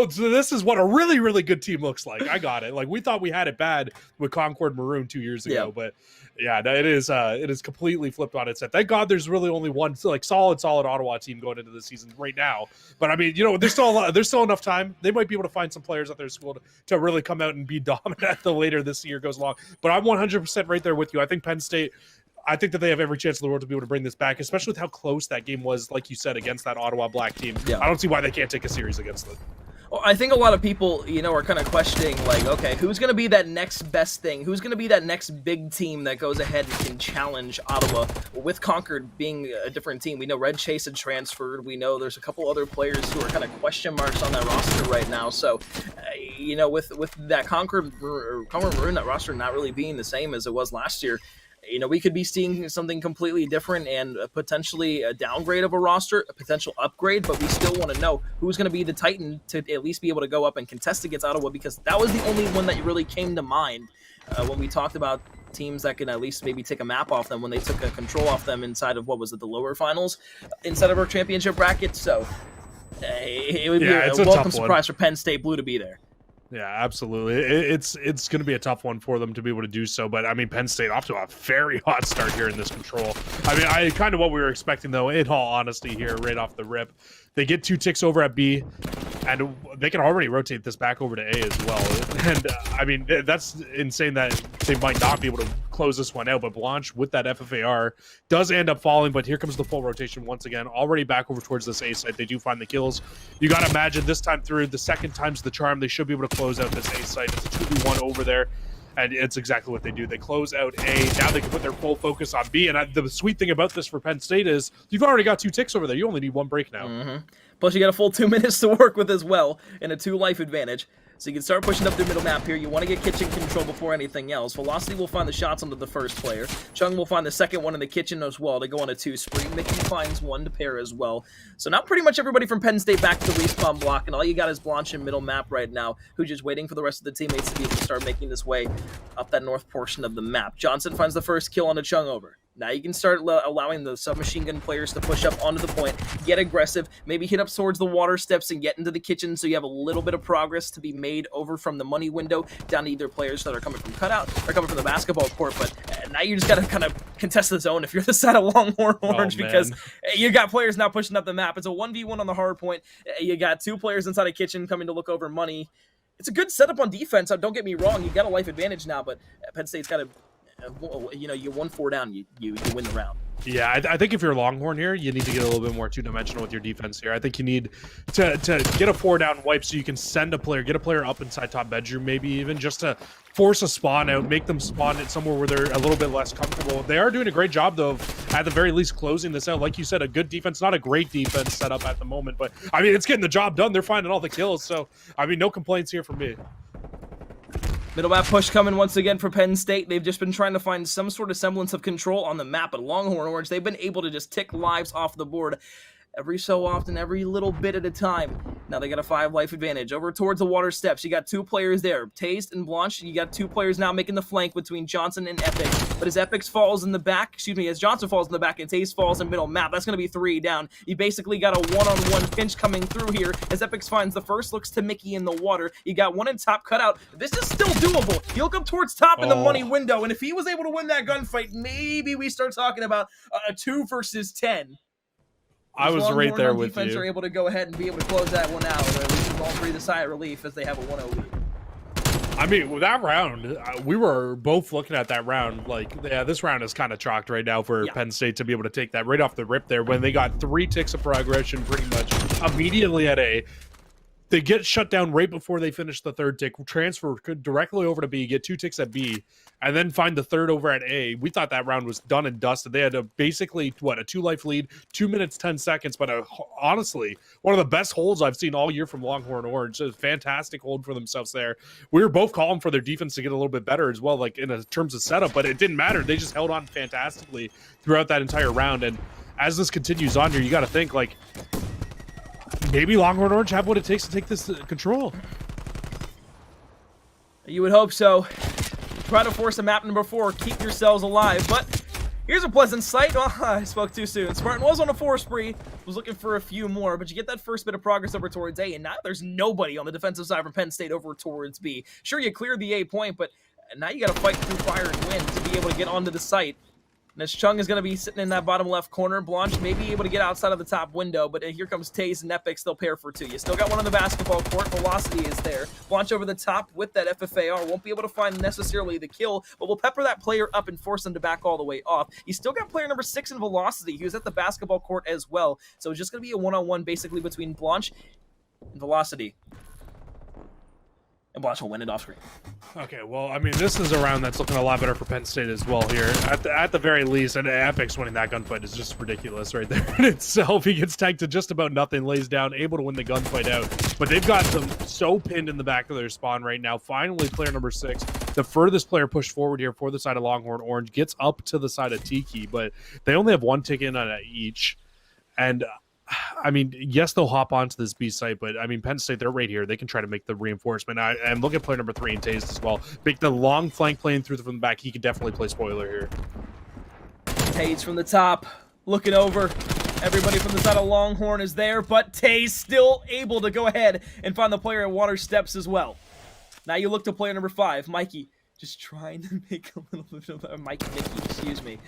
so this is what a really, really good team looks like. I got it. Like, we thought we had it bad with Concord Maroon 2 years ago, but yeah, it is completely flipped on its head. Thank God there's really only one like solid Ottawa team going into the season right now. But I mean, there's still enough time. They might be able to find some players at their school to really come out and be dominant the later this year goes along. But I'm 100% right there with you. I think Penn State, I think that they have every chance in the world to be able to bring this back, especially with how close that game was, like you said, against that Ottawa Black team. Yeah. I don't see why they can't take a series against them. Well, I think a lot of people, are kind of questioning, like, okay, who's going to be that next best thing? Who's going to be that next big team that goes ahead and can challenge Ottawa? With Concord being a different team, we know Red Chase had transferred. We know there's a couple other players who are kind of question marks on that roster right now. So, with that Concord Maroon, that roster not really being the same as it was last year, we could be seeing something completely different and potentially a downgrade of a roster, a potential upgrade, but we still want to know who's going to be the Titan to at least be able to go up and contest against Ottawa, because that was the only one that really came to mind when we talked about teams that can at least maybe take a map off them when they took a control off them inside of, the lower finals, inside of our championship bracket. So it would be a welcome surprise for Penn State Blue to be there. Yeah, absolutely. It's going to be a tough one for them to be able to do so. But, I mean, Penn State off to a very hot start here in this control. I mean, kind of what we were expecting, though, in all honesty here, right off the rip. They get 2 ticks over at B, and they can already rotate this back over to A as well. And, I mean, that's insane that they might not be able to close this one out. But Blanche, with that FFAR, does end up falling. But here comes the full rotation once again. Already back over towards this A site. They do find the kills. You got to imagine this time through, the second time's the charm. They should be able to close out this A site. It's a 2v1 over there. And it's exactly what they do. They close out A. Now they can put their full focus on B. And the sweet thing about this for Penn State is you've already got 2 ticks over there. You only need 1 break now. Mm-hmm. Plus, you got a full 2 minutes to work with as well, and a 2 life advantage. So you can start pushing up the middle map here. You want to get kitchen control before anything else. Velocity will find the shots onto the first player. Chung will find the second one in the kitchen as well to go on a 2 spree. Mickey finds 1 to pair as well. So now pretty much everybody from Penn State back to the respawn block, and all you got is Blanche in middle map right now, who's just waiting for the rest of the teammates to be able to start making this way up that north portion of the map. Johnson finds the first kill on a Chung over. Now you can start allowing the submachine gun players to push up onto the point, get aggressive, maybe hit up towards the water steps and get into the kitchen so you have a little bit of progress to be made over from the money window down to either players that are coming from cutout or coming from the basketball court. But now you just got to kind of contest the zone if you're the side of Longhorn Orange, because you got players now pushing up the map. It's a 1v1 on the hard point. You got 2 players inside a kitchen coming to look over money. It's a good setup on defense. Don't get me wrong. You got a life advantage now, but Penn State's got to... you 1-4 down, you win the round. Yeah, I think if you're Longhorn here, you need to get a little bit more two-dimensional with your defense here. I think you need to get a 4-down wipe so you can send a player, get a player up inside top bedroom, maybe even just to force a spawn out, make them spawn it somewhere where they're a little bit less comfortable. They are doing a great job, though, of, at the very least, closing this out. Like you said, a good defense, not a great defense set up at the moment, but, I mean, it's getting the job done. They're finding all the kills, so, I mean, no complaints here from me. Middle map push coming once again for Penn State. They've just been trying to find some sort of semblance of control on the map, but Longhorn Orange, they've been able to just tick lives off the board every so often, every little bit at a time. Now they got a 5 life advantage. Over towards the water steps, you got 2 players there. Taste and Blanche, you got 2 players now making the flank between Johnson and Epic. But as Epic falls in the back, as Johnson falls in the back and Taste falls in middle map, that's going to be 3 down. You basically got a one-on-one pinch coming through here as Epic finds the first, looks to Mickey in the water. You got one in top cutout. This is still doable. You look up towards top in the money window, and if he was able to win that gunfight, maybe we start talking about a 2 versus 10. I was Longhorn right there on with defense you. are able to go ahead and be able to close that one out, or at least all breathe a sigh of relief as they have a 1-0 lead. I mean, with that round, we were both looking at that round like, yeah, this round is kind of chalked right now for Penn State to be able to take that right off the rip there when they got 3 ticks of progression pretty much immediately at A. They get shut down right before they finish the 3rd tick, transfer directly over to B, get 2 ticks at B, and then find the 3rd over at A. We thought that round was done and dusted. They had a basically, a 2-life lead, 2 minutes, 10 seconds, but honestly, one of the best holds I've seen all year from Longhorn Orange. A fantastic hold for themselves there. We were both calling for their defense to get a little bit better as well, like in terms of setup, but it didn't matter. They just held on fantastically throughout that entire round, and as this continues on here, you got to think, like, maybe Longhorn Orange have what it takes to take this control. You would hope so. Try to force a map number 4. Keep yourselves alive. But here's a pleasant sight. Oh, I spoke too soon. Spartan was on a 4 spree. Was looking for a few more. But you get that first bit of progress over towards A. And now there's nobody on the defensive side from Penn State over towards B. Sure, you cleared the A point. But now you got to fight through fire and wind to be able to get onto the site. And as Chung is going to be sitting in that bottom left corner, Blanche may be able to get outside of the top window, but here comes Taze and Epic. They'll pair for 2. You still got one on the basketball court. Velocity is there. Blanche over the top with that FFAR. Won't be able to find necessarily the kill, but will pepper that player up and force them to back all the way off. You still got player number 6 in Velocity. He was at the basketball court as well. So it's just going to be a one-on-one basically between Blanche and Velocity. And Blanche will win it off screen. Okay, well, I mean, this is a round that's looking a lot better for Penn State as well here. At the very least, and Epic's winning that gunfight is just ridiculous right there in itself. He gets tagged to just about nothing, lays down, able to win the gunfight out. But they've got them so pinned in the back of their spawn right now. Finally, player number 6, the furthest player pushed forward here for the side of Longhorn Orange, gets up to the side of Tiki, but they only have 1 tick in on each. And I mean, yes, they'll hop onto this B site, but I mean, Penn State, they're right here. They can try to make the reinforcement. And look at player number 3 and Taze as well. Make the long flank playing through from the back. He could definitely play spoiler here. Taze from the top, looking over. Everybody from the side of Longhorn is there, but Taze still able to go ahead and find the player at water steps as well. Now you look to player number 5, Mikey, just trying to make a little bit of Mickey, excuse me.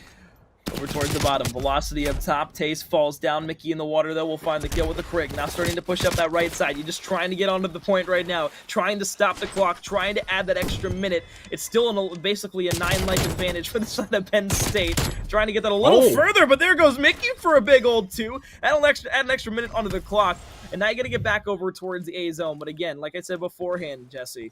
Over towards the bottom. Velocity up top. Taze falls down. Mickey in the water, though, will find the kill with the Krig. Now starting to push up that right side. You're just trying to get onto the point right now. Trying to stop the clock. Trying to add that extra minute. It's still basically a 9-life advantage for the side of Penn State. Trying to get that a little further, but there goes Mickey for a big old 2. Add an extra minute onto the clock. And now you got to get back over towards the A zone. But again, like I said beforehand, Jesse,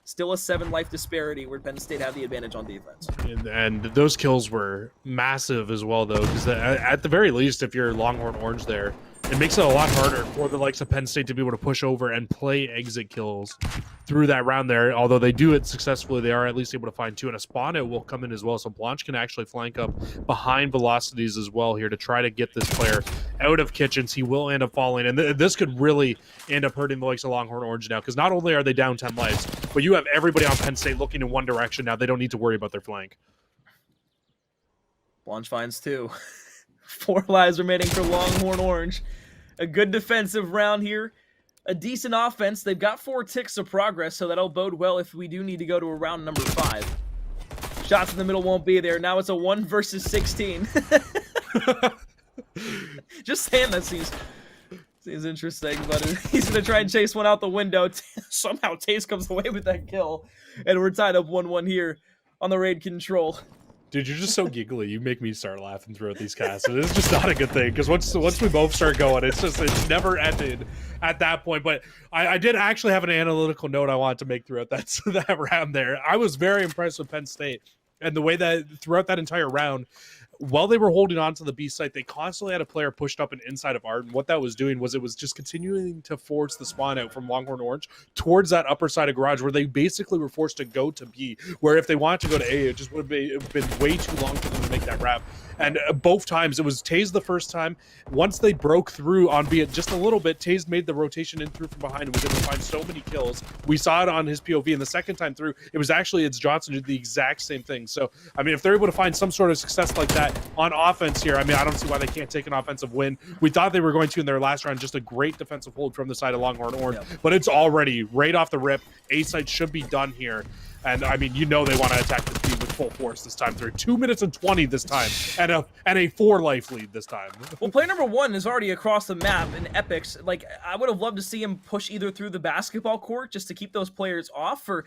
still a 7-life disparity where Penn State had the advantage on defense. And those kills were massive as well, though, because at the very least, if you're Longhorn Orange there, it makes it a lot harder for the likes of Penn State to be able to push over and play exit kills through that round there. Although they do it successfully, they are at least able to find 2, and a spawn it will come in as well. So Blanche can actually flank up behind Velocities as well here to try to get this player out of kitchens. He will end up falling, and this could really end up hurting the likes of Longhorn Orange now, because not only are they down 10 lives, but you have everybody on Penn State looking in one direction now. They don't need to worry about their flank. Blanche finds 2. 4 lives remaining for Longhorn Orange. A good defensive round here. A decent offense. They've got 4 ticks of progress, so that'll bode well if we do need to go to a round number 5. Shots in the middle won't be there. Now it's a 1 versus 16. Just saying that seems interesting, but he's going to try and chase one out the window. Somehow Taze comes away with that kill, and we're tied up 1-1 here on the raid control. Dude, you're just so giggly. You make me start laughing throughout these casts. And it's just not a good thing, because once we both start going, it's never ended at that point. But I did actually have an analytical note I wanted to make throughout that round there. I was very impressed with Penn State and the way that throughout that entire round, while they were holding on to the B site, they constantly had a player pushed up and inside of Art. And what that was doing was it was just continuing to force the spawn out from Longhorn Orange towards that upper side of Garage, where they basically were forced to go to B, where if they wanted to go to A, it just would have been way too long for them to make that wrap. And both times, it was Taze the first time. Once they broke through on B just a little bit, Taze made the rotation in through from behind and was able to find so many kills. We saw it on his POV, and the second time through, it was actually it's Johnson did the exact same thing. So, I mean, if they're able to find some sort of success like that on offense here, I mean, I don't see why they can't take an offensive win. We thought they were going to in their last round, just a great defensive hold from the side of Longhorn Orange, but it's already right off the rip. A side should be done here. And I mean, you know they want to attack this B with full force this time through. 2 minutes and 20 this time, and a 4-life lead this time. Well, player number 1 is already across the map in Epics. Like, I would have loved to see him push either through the basketball court just to keep those players off, or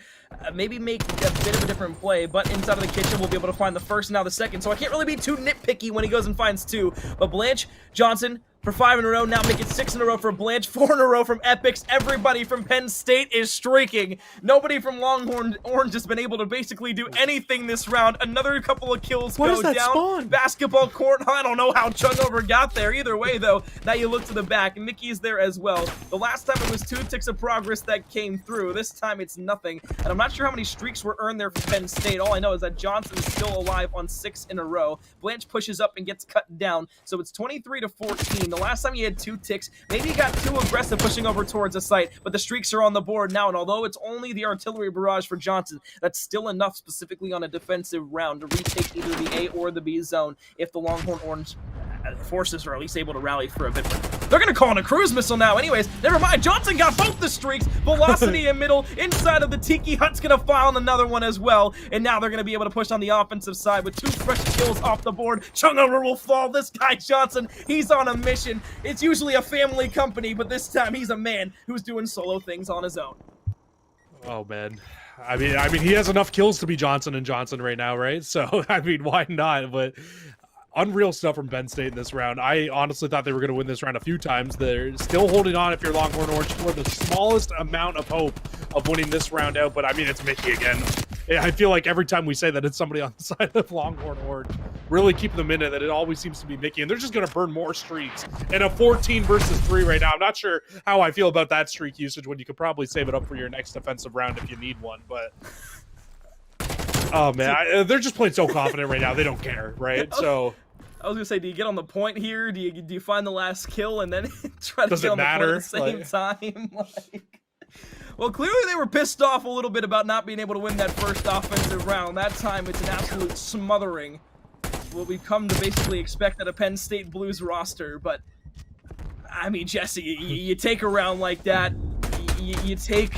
maybe make a bit of a different play. But inside of the kitchen, we'll be able to find the first and now the second. So I can't really be too nitpicky when he goes and finds 2. But Blanche, Johnson, for 5 in a row, now make it 6 in a row for Blanche, 4 in a row from Epics. Everybody from Penn State is streaking. Nobody from Longhorn Orange has been able to basically do anything this round. Another couple of kills go down. Spawn? Basketball court. I don't know how Chungover got there. Either way, though, now you look to the back. Mickey is there as well. The last time it was 2 ticks of progress that came through. This time it's nothing. And I'm not sure how many streaks were earned there for Penn State. All I know is that Johnson is still alive on 6 in a row. Blanche pushes up and gets cut down. So it's 23-14. The last time he had 2 ticks, maybe he got too aggressive pushing over towards the site, but the streaks are on the board now, and although it's only the artillery barrage for Johnson, that's still enough specifically on a defensive round to retake either the A or the B zone if the Longhorn Orange forces are at least able to rally for a bit. They're going to call in a cruise missile now anyways. Never mind. Johnson got both the streaks. Velocity in middle. Inside of the Tiki Hut's going to file another one as well. And now they're going to be able to push on the offensive side with 2 fresh kills off the board. Chungover will fall. This guy, Johnson, he's on a mission. It's usually a family company, but this time he's a man who's doing solo things on his own. Oh, man. I mean, he has enough kills to be Johnson and Johnson right now, right? So, I mean, why not? But unreal stuff from Penn State in this round. I honestly thought they were going to win this round a few times. They're still holding on if you're Longhorn Orange for the smallest amount of hope of winning this round out. But I mean, it's Mickey again. I feel like every time we say that, it's somebody on the side of Longhorn Orange. Really keep them in it, that it always seems to be Mickey. And they're just going to burn more streaks in a 14 versus 3 right now. I'm not sure how I feel about that streak usage when you could probably save it up for your next defensive round if you need one. But oh, man, they're just playing so confident right now. They don't care, right? So I was gonna say, do you get on the point here? Do you find the last kill and then try to does get it on matter? the point at the same time? Well, clearly they were pissed off a little bit about not being able to win that first offensive round. That time it's an absolute smothering. What we've come to basically expect at a Penn State Blues roster. But I mean, Jesse, you take a round like that, you take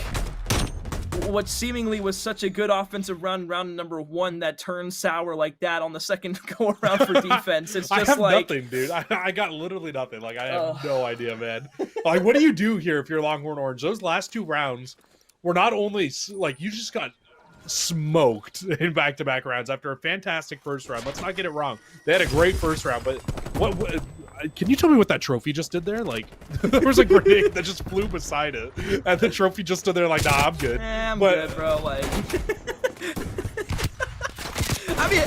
what seemingly was such a good offensive round number 1 that turned sour like that on the second go around for defense. It's just I have like nothing, dude. I got literally nothing. Like, I have no idea, man. Like, what do you do here if you're Longhorn Orange? Those last 2 rounds were not only like you just got smoked in back-to-back rounds after a fantastic first round. Let's not get it wrong. They had a great first round, but what can you tell me what that trophy just did there? Like, there was a grenade that just flew beside it, and the trophy just stood there like, nah, I'm good. I'm good, bro. Like, I mean,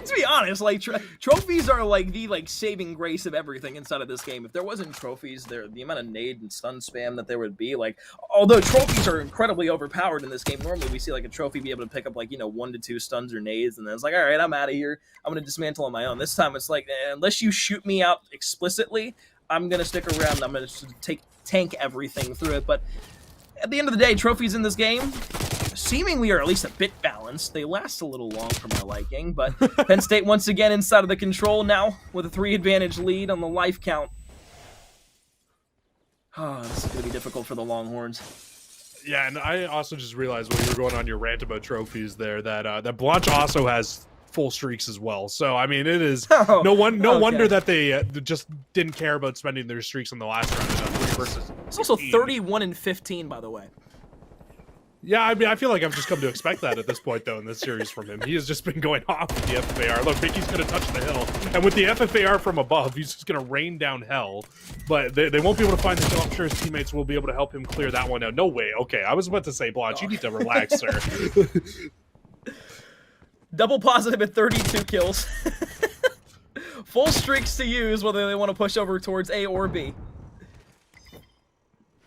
to be honest, like trophies are like the saving grace of everything inside of this game. If there wasn't trophies, the amount of nade and stun spam that there would be, like, although trophies are incredibly overpowered in this game, normally we see like a trophy be able to pick up like 1 to 2 stuns or nades, and then it's like, all right, I'm out of here. I'm gonna dismantle on my own. This time it's like, unless you shoot me out explicitly, I'm gonna stick around. I'm gonna tank everything through it. But at the end of the day, trophies in this game seemingly are at least a bit balanced. They last a little long for my liking, but Penn State once again inside of the control now with a 3-advantage lead on the life count. Oh, this is going to be difficult for the Longhorns. Yeah, and I also just realized when you were going on your rant about trophies there that Blanche also has full streaks as well. So I mean, it is no wonder that they just didn't care about spending their streaks in the last round. It's also 31-15, by the way. Yeah, I mean, I feel like I've just come to expect that at this point, though, in this series from him. He has just been going off with the FFAR. Look, Mickey's going to touch the hill, and with the FFAR from above, he's just going to rain down hell. But they won't be able to find the kill. I'm sure his teammates will be able to help him clear that one out. No way. Okay, I was about to say, Blanche, you need to relax, sir. Double positive at 32 kills. Full streaks to use whether they want to push over towards A or B.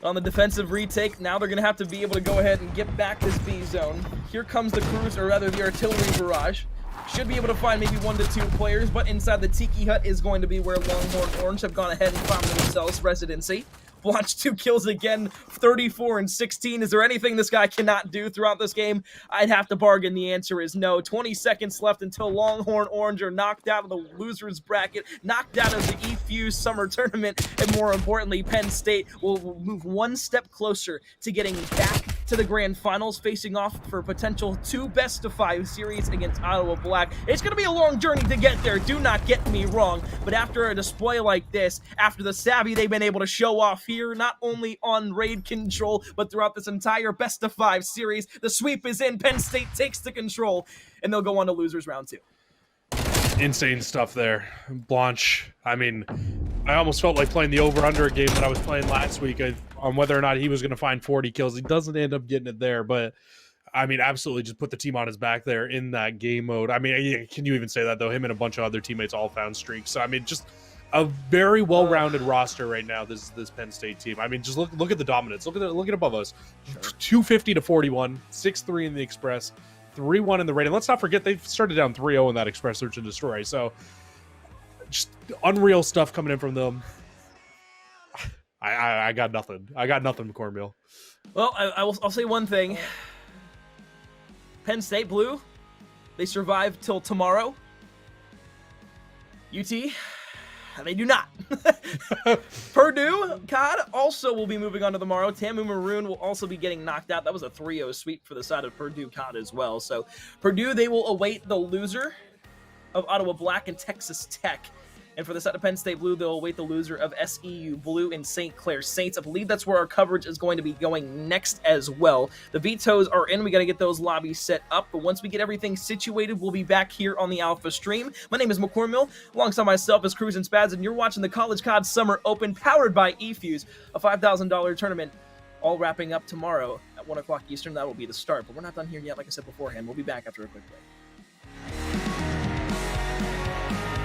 On the defensive retake, now they're going to have to be able to go ahead and get back this B zone. Here comes the cruise, or rather the artillery barrage. Should be able to find maybe 1 to 2 players, but inside the Tiki Hut is going to be where Longhorn Orange have gone ahead and found themselves residency. Blanche 2 kills again, 34 and 16. Is there anything this guy cannot do throughout this game? I'd have to bargain. The answer is no. 20 seconds left until Longhorn Orange are knocked out of the losers bracket, knocked out of the eFuse summer tournament, and more importantly, Penn State will move 1 step closer to getting back to the grand finals, facing off for potential 2 best-of-5 series against Ottawa Black. It's going to be a long journey to get there, do not get me wrong, but after a display like this, after the savvy they've been able to show off here, not only on raid control, but throughout this entire best-of-5 series, the sweep is in, Penn State takes the control, and they'll go on to losers round 2. Insane stuff there. Blanche, I mean, I almost felt like playing the over-under game that I was playing last week on whether or not he was going to find 40 kills. He doesn't end up getting it there, but I mean, absolutely just put the team on his back there in that game mode. I mean, can you even say that, though? Him and a bunch of other teammates all found streaks. So, I mean, just a very well-rounded roster right now, this Penn State team. I mean, just look at the dominance. Look at above us. Sure. 250 to 41, 6-3 in the Express, 3-1 in the raid. And let's not forget, they started down 3-0 in that Express Search and Destroy. So, just unreal stuff coming in from them. I got nothing. I got nothing, McCormill. Well, I'll say one thing. Penn State Blue, they survive till tomorrow. UT, they do not. Purdue, COD, also will be moving on to tomorrow. Tamu Maroon will also be getting knocked out. That was a 3-0 sweep for the side of Purdue COD as well. So Purdue, they will await the loser of Ottawa Black and Texas Tech. And for the side of Penn State Blue, they'll await the loser of SEU Blue and St. Clair Saints. I believe that's where our coverage is going to be going next as well. The vetoes are in. We got to get those lobbies set up. But once we get everything situated, we'll be back here on the Alpha stream. My name is McCormill. Alongside myself is Cruz and Spads, and you're watching the College COD Summer Open powered by eFuse, a $5,000 tournament, all wrapping up tomorrow at 1 o'clock Eastern. That will be the start. But we're not done here yet, like I said beforehand. We'll be back after a quick break.